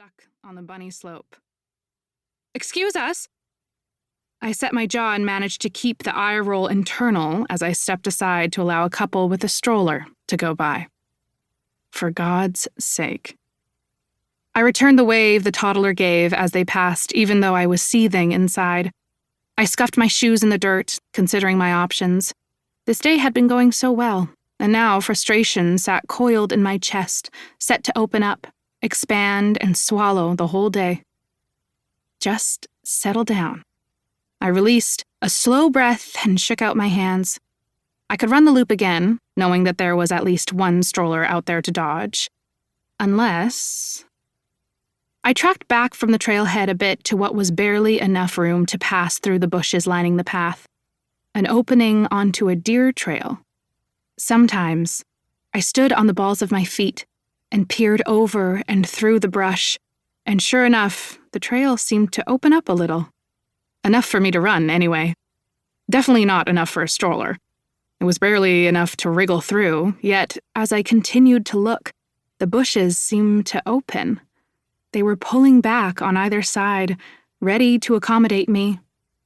back on the bunny slope. "Excuse us!" I set my jaw and managed to keep the eye roll internal as I stepped aside to allow a couple with a stroller to go by. For God's sake. I returned the wave the toddler gave as they passed, even though I was seething inside. I scuffed my shoes in the dirt, considering my options. This day had been going so well, and now frustration sat coiled in my chest, set to open up, expand, and swallow the whole day. Just settle down. I released a slow breath and shook out my hands. I could run the loop again, knowing that there was at least one stroller out there to dodge. Unless... I tracked back from the trailhead a bit to what was barely enough room to pass through the bushes lining the path. An opening onto a deer trail. Sometimes, I stood on the balls of my feet and peered over and through the brush, and sure enough, the trail seemed to open up a little. Enough for me to run, anyway. Definitely not enough for a stroller. It was barely enough to wriggle through, yet as I continued to look, the bushes seemed to open. They were pulling back on either side, ready to accommodate me,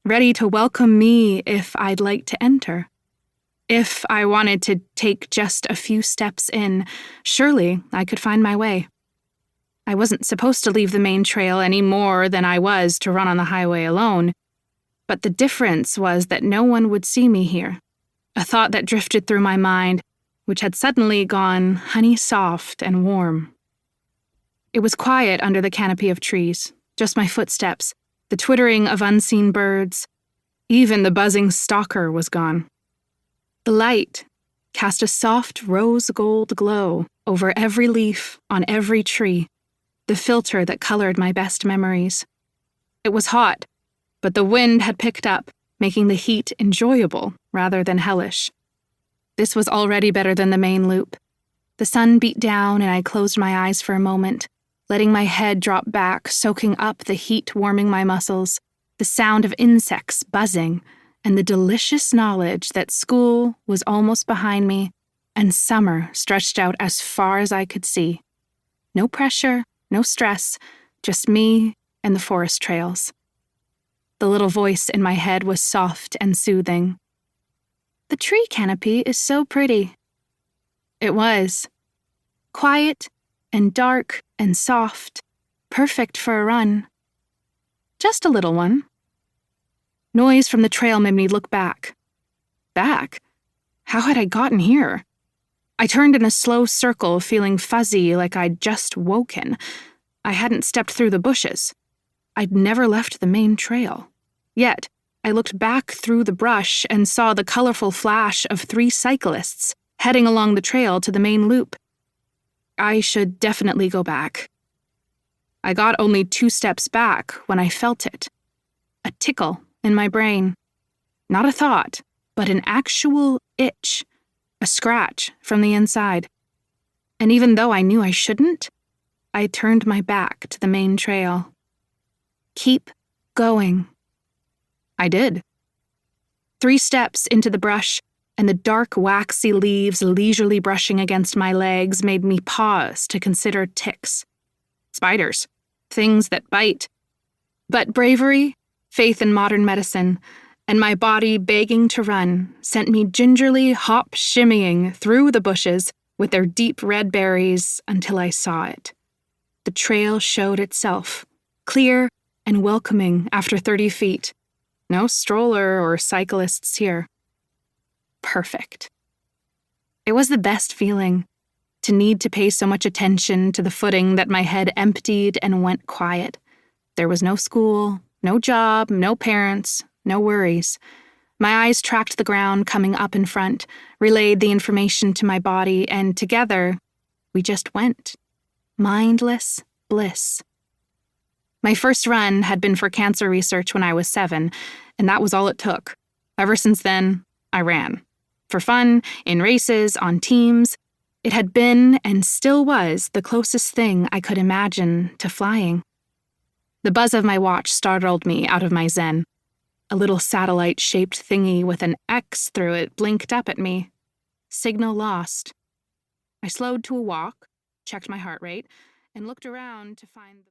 ready to welcome me if I'd like to enter. If I wanted to take just a few steps in, surely I could find my way. I wasn't supposed to leave the main trail any more than I was to run on the highway alone, but the difference was that no one would see me here, a thought that drifted through my mind, which had suddenly gone honey-soft and warm. It was quiet under the canopy of trees, just my footsteps, the twittering of unseen birds. Even the buzzing stalker was gone. The light cast a soft rose-gold glow over every leaf on every tree, the filter that colored my best memories. It was hot, but the wind had picked up, making the heat enjoyable rather than hellish. This was already better than the main loop. The sun beat down and I closed my eyes for a moment, letting my head drop back, soaking up the heat warming my muscles, the sound of insects buzzing, and the delicious knowledge that school was almost behind me and summer stretched out as far as I could see. No pressure, no stress, just me and the forest trails. The little voice in my head was soft and soothing. "The tree canopy is so pretty." It was. Quiet and dark and soft, perfect for a run. Just a little one. Noise from the trail made me look back. Back? How had I gotten here? I turned in a slow circle, feeling fuzzy like I'd just woken. I hadn't stepped through the bushes. I'd never left the main trail. Yet, I looked back through the brush and saw the colorful flash of 3 cyclists heading along the trail to the main loop. I should definitely go back. I got only 2 steps back when I felt it. A tickle in my brain. Not a thought, but an actual itch. A scratch from the inside. And even though I knew I shouldn't, I turned my back to the main trail. Keep going. I did. 3 steps into the brush, and the dark, waxy leaves leisurely brushing against my legs made me pause to consider ticks. Spiders. Things that bite. But bravery, faith in modern medicine, and my body begging to run sent me gingerly hop-shimmying through the bushes with their deep red berries until I saw it. The trail showed itself, clear and welcoming after 30 feet. No stroller or cyclists here. Perfect. It was the best feeling, to need to pay so much attention to the footing that my head emptied and went quiet. There was no school, no job, no parents, no worries. My eyes tracked the ground coming up in front, relayed the information to my body, and together, we just went. Mindless bliss. My first run had been for cancer research when I was 7, and that was all it took. Ever since then, I ran. For fun, in races, on teams. It had been, and still was, the closest thing I could imagine to flying. The buzz of my watch startled me out of my zen. A little satellite-shaped thingy with an X through it blinked up at me. Signal lost. I slowed to a walk, checked my heart rate, and looked around to find the